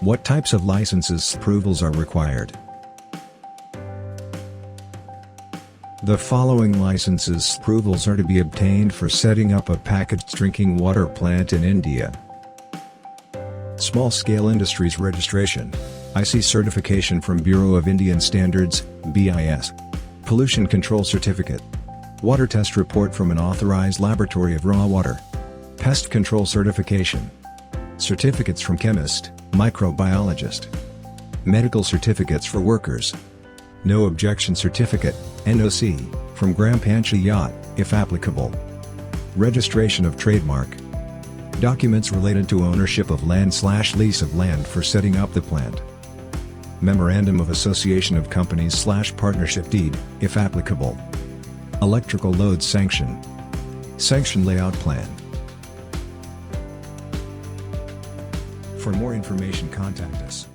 What types of licenses approvals are required? The following licenses approvals are to be obtained for setting up a packaged drinking water plant in India. Small Scale Industries Registration, IC Certification from Bureau of Indian Standards, BIS. Pollution Control Certificate. Water Test Report from an authorized laboratory of raw water. Pest Control Certification. Certificates from Chemist, Microbiologist. Medical Certificates for Workers. No Objection Certificate, NOC, from Gram Panchayat, if applicable. Registration of Trademark. Documents related to ownership of land/lease of land for setting up the plant. Memorandum of Association of Companies/Partnership Deed, if applicable. Electrical Load Sanction. Sanction Layout Plan. For more information, contact us.